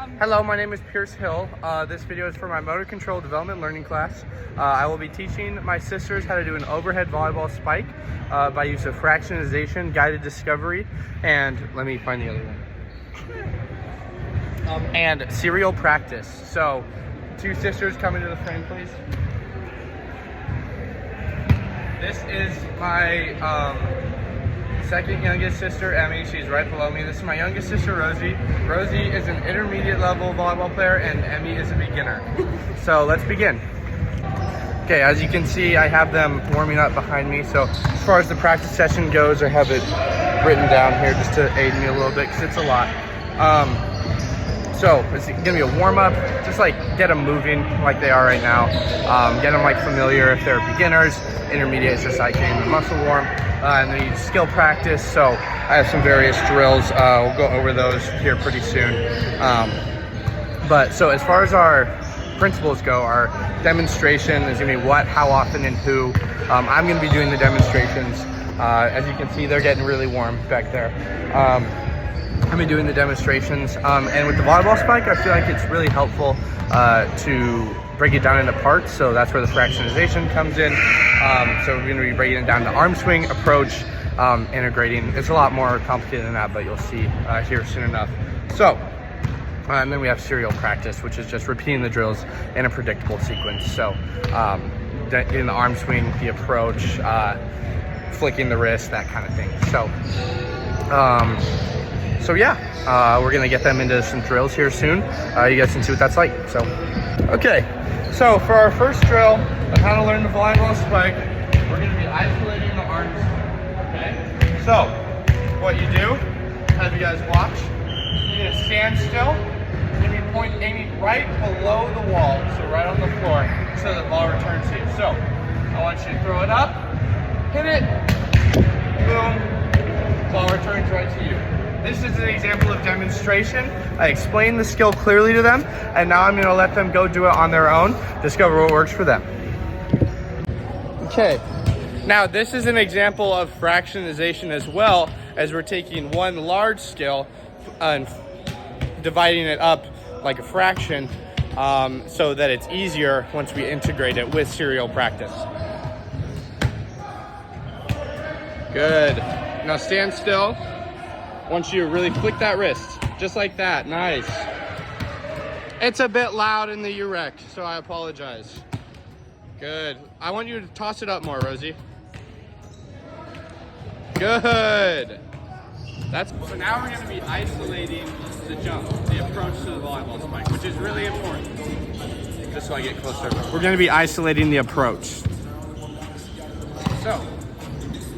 Hello, my name is Pierce Hill. This video is for my motor control development learning class. I will be teaching my sisters how to do an overhead volleyball spike by use of fractionization, guided discovery, and let me find the other one. And serial practice. So, two sisters, come into the frame, please. This is my second youngest sister, Emmy. She's right below me. This is my youngest sister, Rosie. Rosie is an intermediate level volleyball player and Emmy is a beginner. So let's begin. Okay, as you can see, I have them warming up behind me. So as far as the practice session goes, I have it written down here just to aid me a little bit because it's a lot. So it's gonna be a warm up, just like get them moving like they are right now. Get them like familiar if they're beginners. Intermediate is just like getting the muscle warm. And they need skill practice, so I have some various drills. We'll go over those here pretty soon. But so as far as our principles go, our demonstration is gonna be what, how often, and who. I'm gonna be doing the demonstrations. As you can see, they're getting really warm back there. I'm gonna be doing the demonstrations. And with the volleyball spike, I feel like it's really helpful to break it down into parts, so that's where the fractionization comes in. So we're going to be breaking it down to arm swing, approach, integrating. It's a lot more complicated than that, but you'll see here soon enough. So, and then we have serial practice, which is just repeating the drills in a predictable sequence. So, getting the arm swing, the approach, flicking the wrist, that kind of thing. So yeah, we're going to get them into some drills here soon. You guys can see what that's like. So, okay. So for our first drill on how to learn the volleyball spike, we're going to be isolating the arms. Okay? So what you do, have you guys watch, you're going to stand still, and you point aiming right below the wall, so right on the floor, so the ball returns to you. So I want you to throw it up, hit it, boom, ball returns right to you. This is an example of demonstration. I explained the skill clearly to them, and now I'm gonna let them go do it on their own, discover what works for them. Okay, now this is an example of fractionization as well, as we're taking one large skill and dividing it up like a fraction so that it's easier once we integrate it with serial practice. Good, now stand still. I want you to really flick that wrist, just like that. Nice. It's a bit loud in the UREC, so I apologize. Good. I want you to toss it up more, Rosie. Good. So now we're going to be isolating the jump, the approach to the volleyball spike, which is really important. Just so I get closer. We're going to be isolating the approach. So,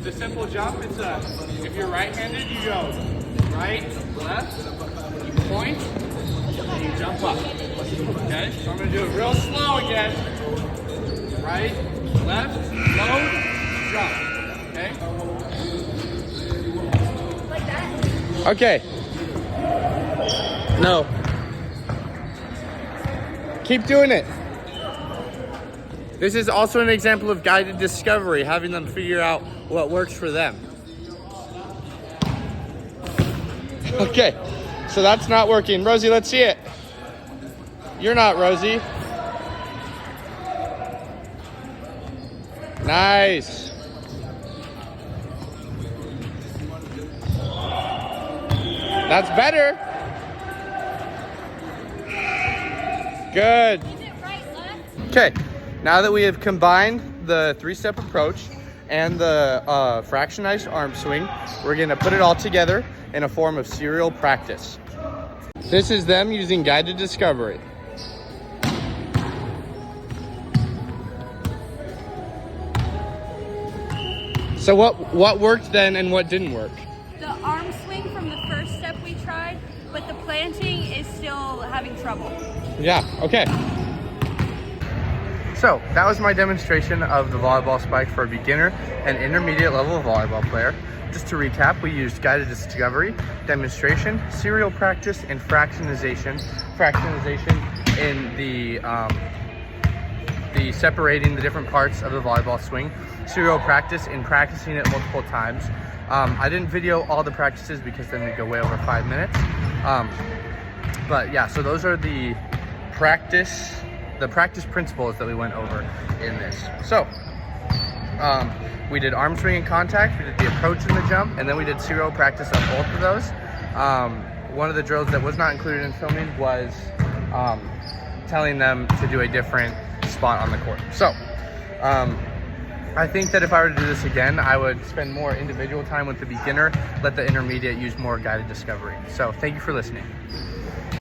the simple jump, it's if you're right-handed, you go right, left, you point, and you jump up. Okay, so I'm gonna do it real slow again. Right, left, low, jump. Okay? Like that? Okay. No. Keep doing it. This is also an example of guided discovery, having them figure out what works for them. Okay, so that's not working. Rosie, let's see it. You're not Rosie. Nice. That's better. Good. Okay, now that we have combined the three-step approach and the fractionized arm swing, we're gonna put it all together in a form of serial practice. This is them using guided discovery. So what worked then and what didn't work? The arm swing from the first step we tried, but the planting is still having trouble. Yeah, okay. So that was my demonstration of the volleyball spike for a beginner and intermediate level volleyball player. Just to recap, we used guided discovery, demonstration, serial practice, and fractionization. Fractionization in the separating the different parts of the volleyball swing. Serial practice in practicing it multiple times. I didn't video all the practices because then we'd go way over 5 minutes. But yeah, so those are the practice principles that we went over in this. So we did arm swing and contact, we did the approach and the jump, and then we did serial practice of both of those. One of the drills that was not included in filming was telling them to do a different spot on the court. So I think that if I were to do this again, I would spend more individual time with the beginner, let the intermediate use more guided discovery. So thank you for listening.